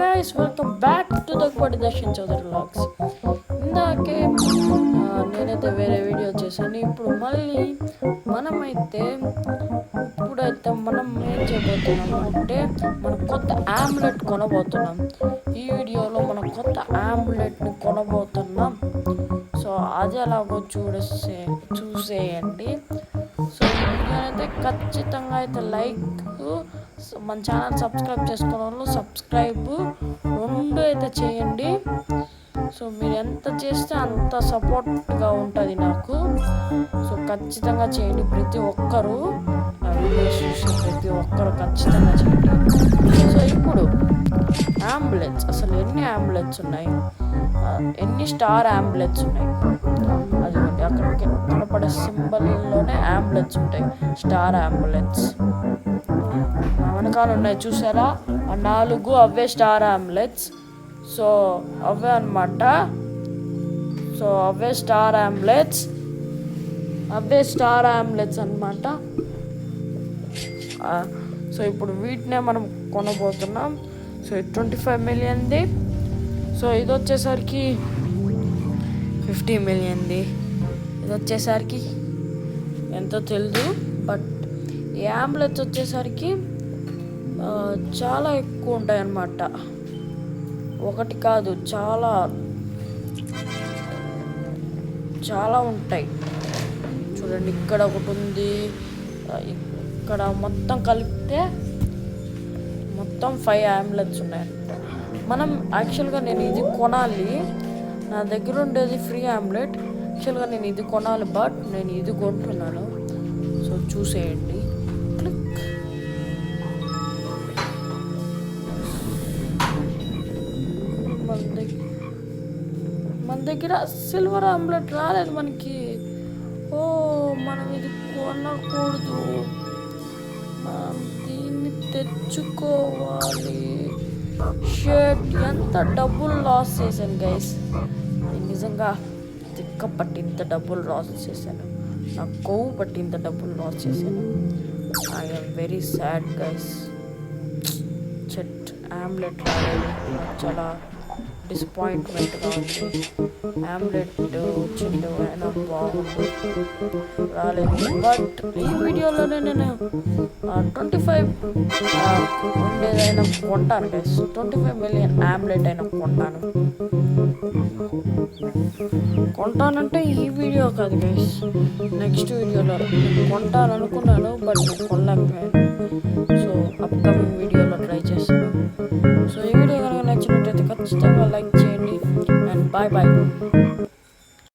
Guys, welcome back to Daggubati Darshan Chowdary vlogs. ఇందాకే నేనైతే వేరే వీడియో చేశాను. ఇప్పుడు మళ్ళీ ఇప్పుడైతే మనం ఏం చేయబోతున్నాం అంటే మన కొత్త ఆమ్లెట్ కొనబోతున్నాం. ఈ వీడియోలో మనం కొత్త ఆమ్లెట్ని కొనబోతున్నాం. సో అది ఎలాగో చూసేయండి. సో నేనైతే ఖచ్చితంగా అయితే లైక్, మన ఛానల్ సబ్స్క్రైబ్ చేసుకున్న వాళ్ళు సబ్స్క్రైబ్ రెండు అయితే చేయండి. సో మీరు ఎంత చేస్తే అంత సపోర్ట్గా ఉంటుంది నాకు. సో ఖచ్చితంగా చేయండి. ప్రతి ఒక్కరూ వీడియోస్ చూసే ప్రతి ఒక్కరు ఖచ్చితంగా చేయండి. సో ఇప్పుడు ఆంబులెన్స్, అసలు ఎన్ని ఆంబులెన్స్ ఉన్నాయి, ఎన్ని స్టార్ ఆంబులెన్స్ ఉన్నాయి అది అక్కడ కనపడే సింబల్లోనే ఆంబులెన్స్ ఉంటాయి. స్టార్ ఆంబులెన్స్ వెనకాల ఉన్నాయి చూసారా, ఆ 4 అవే స్టార్ ఆంబులెన్స్. సో అవే అనమాట. సో అవే స్టార్ ఆంబులెన్స్ అనమాట. సో ఇప్పుడు వీటినే మనం కొనబోతున్నాం. సో 25 మిలియన్ది. సో ఇది వచ్చేసరికి 50 మిలియన్ది. ఇది వచ్చేసరికి ఎంతో తెలియదు, బట్ ఈ ఆంబులెన్స్ వచ్చేసరికి చాలా ఎక్కువ ఉంటాయి అన్నమాట. ఒకటి కాదు, చాలా చాలా ఉంటాయి. చూడండి, ఇక్కడ ఒకటి ఉంది, ఇక్కడ మొత్తం కలిపితే మొత్తం 5 ఆంబులెన్స్ ఉన్నాయన్నమాట. మనం యాక్చువల్గా నేను ఇది కొనాలి, నా దగ్గర ఉండేది ఫ్రీ ఆమ్లెట్. యాక్చువల్గా నేను ఇది కొనాలి, బట్ నేను ఇది కొంటున్నాను. సో చూసేయండి. మన దగ్గర సిల్వర్ ఆమ్లెట్ రాలేదు మనకి. మనం ఇది కొనకూడదు, దీన్ని తెచ్చుకోవాలి. షర్ట్ ఎంత డబ్బులు లాస్ చేశాను గైస్. నిజంగా తిక్క పట్టి ఇంత డబ్బులు లాస్ చేశాను, నాకు కొవ్వు పట్టి ఇంత డబ్బులు లాస్ చేశాను. I'm very sad guys. Omelette రాలేదు, చాలా డిసప్పాయింట్మెంట్గా ఉంది. ఆమ్లెట్ వచ్చిండు అయినా బాగుంది, రాలేదు. బట్ ఈ వీడియోలోనే నేను 25 ఉండేదైనా కొంటాను గైస్. 25 మిలియన్ ఆమ్లెట్ అయినా కొంటానంటే ఈ వీడియో కాదు గైస్, నెక్స్ట్ వీడియోలో కొంటాను అనుకున్నాను, బట్ నేను కొనలేకపోయాను. సో అప్కమింగ్ వీడియోలో ట్రై చేస్తాను. సో ఈ వీడియో కనుక నచ్చినట్టయితే ఖచ్చితంగా లైక్ చేయండి. And bye.